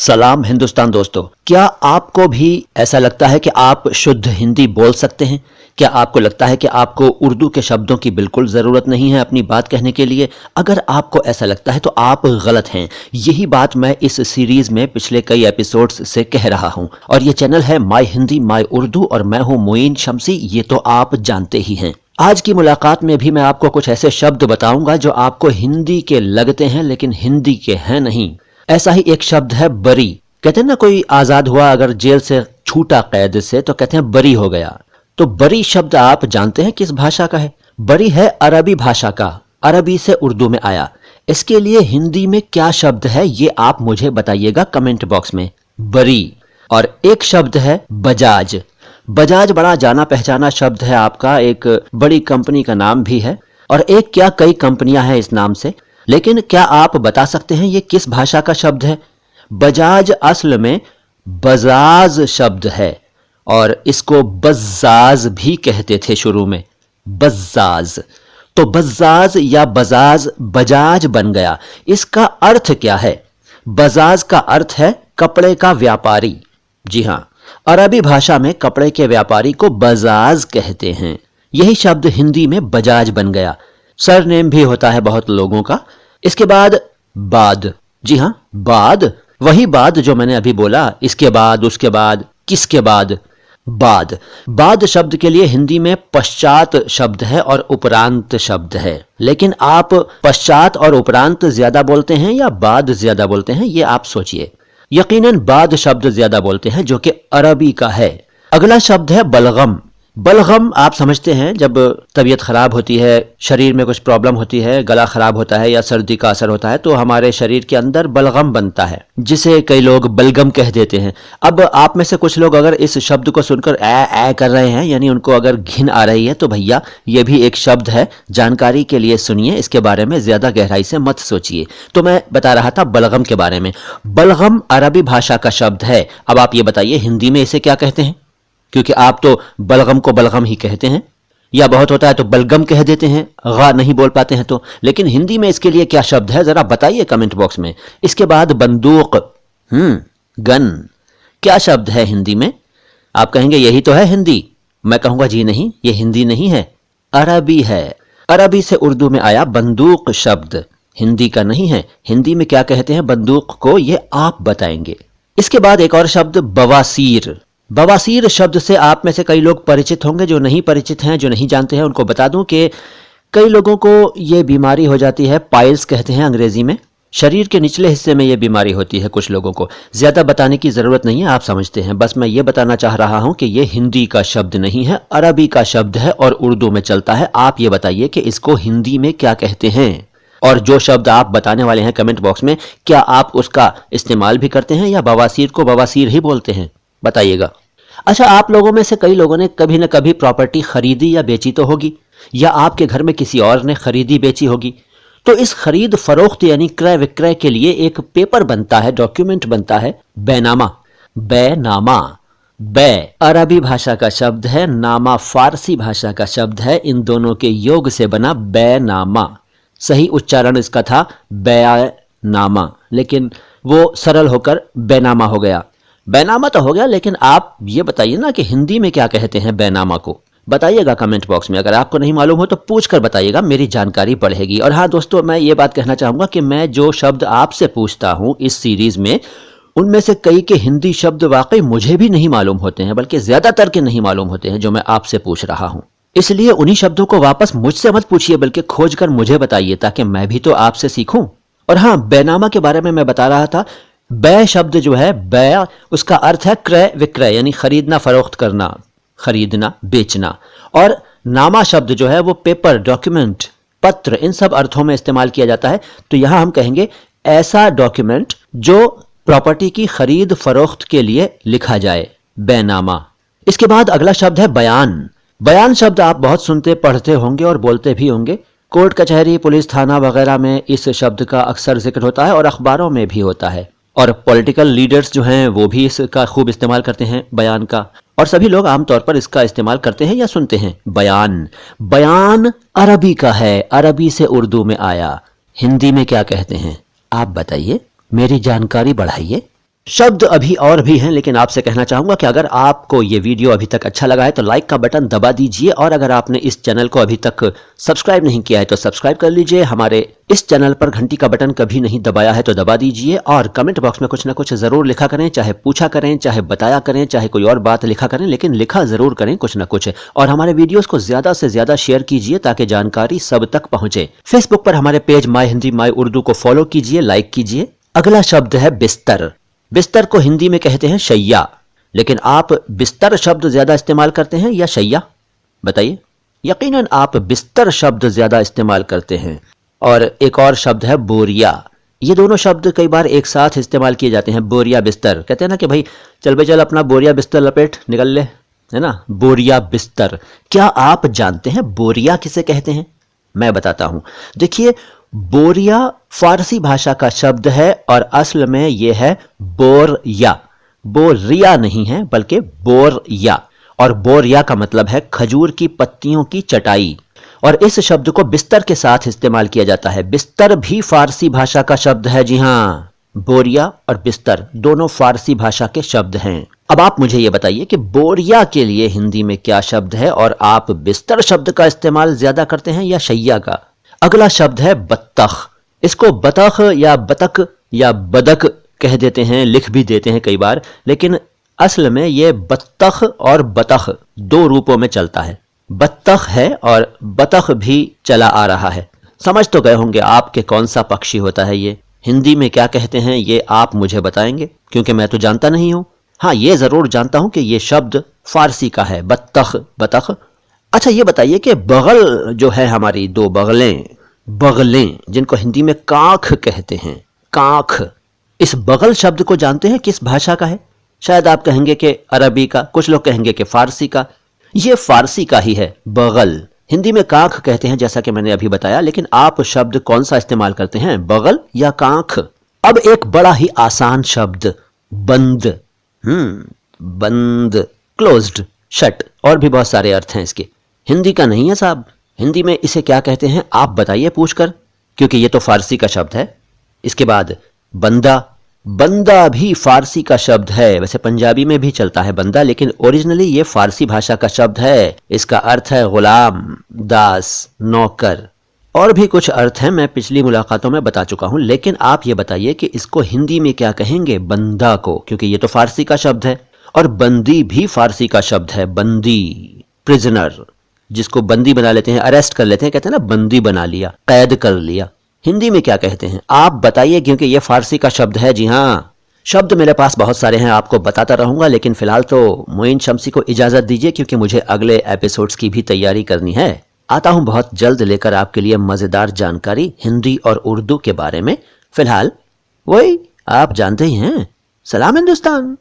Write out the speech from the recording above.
सलाम हिंदुस्तान दोस्तों। क्या आपको भी ऐसा लगता है कि आप शुद्ध हिंदी बोल सकते हैं? क्या आपको लगता है कि आपको उर्दू के शब्दों की बिल्कुल ज़रूरत नहीं है अपनी बात कहने के लिए? अगर आपको ऐसा लगता है तो आप गलत हैं। यही बात मैं इस सीरीज़ में पिछले कई एपिसोड्स से कह रहा हूं और ये चैनल है माय हिंदी माय उर्दू और मैं हूं मोइन शम्सी, ये तो आप जानते ही हैं। आज की मुलाकात में भी मैं आपको कुछ ऐसे शब्द बताऊंगा जो आपको हिंदी के लगते हैं लेकिन हिंदी के हैं नहीं। ऐसा ही एक शब्द है बरी। कहते हैं ना, कोई आजाद हुआ अगर जेल से छूटा कैद से तो कहते हैं बरी हो गया। तो बरी शब्द आप जानते हैं किस भाषा का है? बरी है अरबी भाषा का, अरबी से उर्दू में आया। इसके लिए हिंदी में क्या शब्द है ये आप मुझे बताइएगा कमेंट बॉक्स में। बरी। और एक शब्द है बजाज। बजाज बड़ा जाना पहचाना शब्द है आपका, एक बड़ी कंपनी का नाम भी है और एक क्या कई कंपनियां हैं इस नाम से। लेकिन क्या आप बता सकते हैं ये किस भाषा का शब्द है? बजाज असल में बजाज शब्द है और इसको बजाज भी कहते थे शुरू में, बजाज। तो बजाज या बजाज बजाज बन गया। इसका अर्थ क्या है? बजाज का अर्थ है कपड़े का व्यापारी। जी हां, अरबी भाषा में कपड़े के व्यापारी को बजाज कहते हैं। यही शब्द हिंदी में बजाज बन गया। सरनेम भी होता है बहुत लोगों का। इसके बाद बाद। जी हां, बाद, वही बाद जो मैंने अभी बोला, इसके बाद, उसके बाद, किसके बाद, बाद। बाद शब्द के लिए हिंदी में पश्चात शब्द है और उपरांत शब्द है। लेकिन आप पश्चात और उपरांत ज्यादा बोलते हैं या बाद ज्यादा बोलते हैं, ये आप सोचिए। यकीनन बाद शब्द ज्यादा बोलते हैं जो कि अरबी का है। अगला शब्द है बलगम। बलगम आप समझते हैं, जब तबीयत खराब होती है, शरीर में कुछ प्रॉब्लम होती है, गला खराब होता है या सर्दी का असर होता है तो हमारे शरीर के अंदर बलगम बनता है जिसे कई लोग बलगम कह देते हैं। अब आप में से कुछ लोग अगर इस शब्द को सुनकर ऐ कर रहे हैं, यानी उनको अगर घिन आ रही है, तो भैया ये भी एक शब्द है, जानकारी के लिए सुनिए, इसके बारे में ज्यादा गहराई से मत सोचिए। तो मैं बता रहा था बलगम के बारे में। बलगम अरबी भाषा का शब्द है। अब आप ये बताइए हिंदी में इसे क्या कहते हैं? क्योंकि आप तो बलगम को बलगम ही कहते हैं, या बहुत होता है तो बलगम कह देते हैं, गा नहीं बोल पाते हैं तो। लेकिन हिंदी में इसके लिए क्या शब्द है जरा बताइए कमेंट बॉक्स में। इसके बाद बंदूक, गन। क्या शब्द है हिंदी में? आप कहेंगे यही तो है हिंदी। मैं कहूंगा जी नहीं, ये हिंदी नहीं है, अरबी है। अरबी से उर्दू में आया बंदूक शब्द, हिंदी का नहीं है। हिंदी में क्या कहते हैं बंदूक को, ये आप बताएंगे। इसके बाद एक और शब्द बवासीर। बवासीर शब्द से आप में से कई लोग परिचित होंगे। जो नहीं परिचित हैं, जो नहीं जानते हैं, उनको बता दूं कि कई लोगों को ये बीमारी हो जाती है, पाइल्स कहते हैं अंग्रेजी में। शरीर के निचले हिस्से में ये बीमारी होती है कुछ लोगों को। ज्यादा बताने की जरूरत नहीं है, आप समझते हैं। बस मैं ये बताना चाह रहा हूं कि ये हिंदी का शब्द नहीं है, अरबी का शब्द है और उर्दू में चलता है। आप ये बताइए कि इसको हिंदी में क्या कहते हैं, और जो शब्द आप बताने वाले हैं कमेंट बॉक्स में, क्या आप उसका इस्तेमाल भी करते हैं या बवासीर को बवासीर ही बोलते हैं? बताइएगा। अच्छा, आप लोगों में से कई लोगों ने कभी ना कभी प्रॉपर्टी खरीदी या बेची तो होगी, या आपके घर में किसी और ने खरीदी बेची होगी। तो इस खरीद फरोख्त यानी क्रय विक्रय के लिए एक पेपर बनता है, डॉक्यूमेंट बनता है, बैनामा। बैनामा, बै अरबी भाषा का शब्द है, नामा फारसी भाषा का शब्द है। इन दोनों के योग से बना बैनामा। सही उच्चारण इसका था बैनामा, लेकिन वो सरल होकर बैनामा हो गया। बैनामा तो हो गया, लेकिन आप ये बताइए ना कि हिंदी में क्या कहते हैं बैनामा को। बताइएगा कमेंट बॉक्स में। अगर आपको नहीं मालूम हो तो पूछ कर बताइएगा, मेरी जानकारी बढ़ेगी। और हाँ दोस्तों, मैं ये बात कहना चाहूंगा कि मैं जो शब्द आपसे पूछता हूं इस सीरीज में, उनमें से कई के हिंदी शब्द वाकई मुझे भी नहीं मालूम होते हैं, बल्कि ज्यादातर के नहीं मालूम होते हैं जो मैं आपसे पूछ रहा हूं। इसलिए उन्हीं शब्दों को वापस मुझसे मत पूछिए, बल्कि खोज कर मुझे बताइए, ताकि मैं भी तो आपसे सीखूं। और हाँ, बैनामा के बारे में मैं बता रहा था। बै शब्द जो है, बै, उसका अर्थ है क्रय विक्रय, यानी खरीदना फरोख्त करना, खरीदना बेचना। और नामा शब्द जो है वो पेपर, डॉक्यूमेंट, पत्र, इन सब अर्थों में इस्तेमाल किया जाता है। तो यहां हम कहेंगे ऐसा डॉक्यूमेंट जो प्रॉपर्टी की खरीद फरोख्त के लिए लिखा जाए, बैनामा। इसके बाद अगला शब्द है बयान। बयान शब्द आप बहुत सुनते पढ़ते होंगे और बोलते भी होंगे। कोर्ट कचहरी, पुलिस थाना वगैरह में इस शब्द का अक्सर जिक्र होता है और अखबारों में भी होता है। और पॉलिटिकल लीडर्स जो हैं वो भी इसका खूब इस्तेमाल करते हैं बयान का, और सभी लोग आमतौर पर इसका इस्तेमाल करते हैं या सुनते हैं। बयान, बयान अरबी का है, अरबी से उर्दू में आया। हिंदी में क्या कहते हैं आप बताइए, मेरी जानकारी बढ़ाइए। शब्द अभी और भी हैं, लेकिन आपसे कहना चाहूंगा कि अगर आपको ये वीडियो अभी तक अच्छा लगा है तो लाइक का बटन दबा दीजिए, और अगर आपने इस चैनल को अभी तक सब्सक्राइब नहीं किया है तो सब्सक्राइब कर लीजिए। हमारे इस चैनल पर घंटी का बटन कभी नहीं दबाया है तो दबा दीजिए, और कमेंट बॉक्स में कुछ ना कुछ जरूर लिखा करें, चाहे पूछा करें, चाहे बताया करें, चाहे कोई और बात लिखा करें, लेकिन लिखा जरूर करें कुछ ना कुछ। और हमारे वीडियोस को ज्यादा से ज्यादा शेयर कीजिए ताकि जानकारी सब तक पहुंचे। फेसबुक पर हमारे पेज माई हिंदी माई उर्दू को फॉलो कीजिए, लाइक कीजिए। अगला शब्द है बिस्तर। बिस्तर को हिंदी में कहते हैं शैया, लेकिन आप बिस्तर शब्द ज्यादा इस्तेमाल करते हैं या शैया? बताइए। यकीनन आप बिस्तर शब्द ज्यादा इस्तेमाल करते हैं। और एक और शब्द है बोरिया। ये दोनों शब्द कई बार एक साथ इस्तेमाल किए जाते हैं। बोरिया बिस्तर, कहते हैं ना कि भाई चल भाई चल अपना बोरिया बिस्तर लपेट निकल ले, है ना, बोरिया बिस्तर। क्या आप जानते हैं बोरिया किसे कहते हैं? मैं बताता हूं। देखिए, बोरिया फारसी भाषा का शब्द है और असल में यह है बोरिया। बोरिया नहीं है बल्कि बोरिया, और बोरिया का मतलब है खजूर की पत्तियों की चटाई। और इस शब्द को बिस्तर के साथ इस्तेमाल किया जाता है। बिस्तर भी फारसी भाषा का शब्द है। जी हां, बोरिया और बिस्तर दोनों फारसी भाषा के शब्द हैं। अब आप मुझे यह बताइए कि बोरिया के लिए हिंदी में क्या शब्द है, और आप बिस्तर शब्द का इस्तेमाल ज्यादा करते हैं या शैया का? अगला शब्द है बत्तख। इसको बतख या बतक या बदक कह देते हैं, लिख भी देते हैं कई बार, लेकिन असल में यह बत्तख और बतख दो रूपों में चलता है। बत्तख है और बतख भी चला आ रहा है। समझ तो गए होंगे आप कि कौन सा पक्षी होता है ये। हिंदी में क्या कहते हैं ये आप मुझे बताएंगे, क्योंकि मैं तो जानता नहीं हूं। हाँ, ये जरूर जानता हूं कि ये शब्द फारसी का है, बत्तख, बतख। अच्छा, ये बताइए कि बगल जो है हमारी दो बगलें, बगलें जिनको हिंदी में काख कहते हैं, काख, इस बगल शब्द को जानते हैं किस भाषा का है? शायद आप कहेंगे कि अरबी का, कुछ लोग कहेंगे कि फारसी का। ये फारसी का ही है, बगल। हिंदी में काख कहते हैं जैसा कि मैंने अभी बताया, लेकिन आप शब्द कौन सा इस्तेमाल करते हैं, बगल या काख? अब एक बड़ा ही आसान शब्द, बंद। बंद, क्लोज्ड, शट, और भी बहुत सारे अर्थ हैं इसके। हिंदी का नहीं है साहब। हिंदी में इसे क्या कहते हैं आप बताइए पूछकर, क्योंकि ये तो फारसी का शब्द है। इसके बाद बंदा। बंदा भी फारसी का शब्द है। वैसे पंजाबी में भी चलता है बंदा, लेकिन ओरिजिनली ये फारसी भाषा का शब्द है। इसका अर्थ है गुलाम, दास, नौकर। और भी कुछ अर्थ हैं, मैं पिछली मुलाकातों में बता चुका हूं, लेकिन आप ये बताइए कि इसको हिंदी में क्या कहेंगे, बंदा को, क्योंकि ये तो फारसी का शब्द है। और बंदी भी फारसी का शब्द है, बंदी, प्रिजनर, जिसको बंदी बना लेते हैं, अरेस्ट कर लेते हैं, कहते हैं ना बंदी बना लिया, कैद कर लिया। हिंदी में क्या कहते हैं आप बताइए, क्योंकि ये फारसी का शब्द है। जी हाँ, शब्द मेरे पास बहुत सारे हैं, आपको बताता रहूंगा, लेकिन फिलहाल तो मोइन शम्सी को इजाजत दीजिए, क्योंकि मुझे अगले एपिसोड्स की भी तैयारी करनी है। आता हूं बहुत जल्द लेकर आपके लिए मजेदार जानकारी हिंदी और उर्दू के बारे में। फिलहाल वही आप जानते ही हैं। सलाम हिंदुस्तान।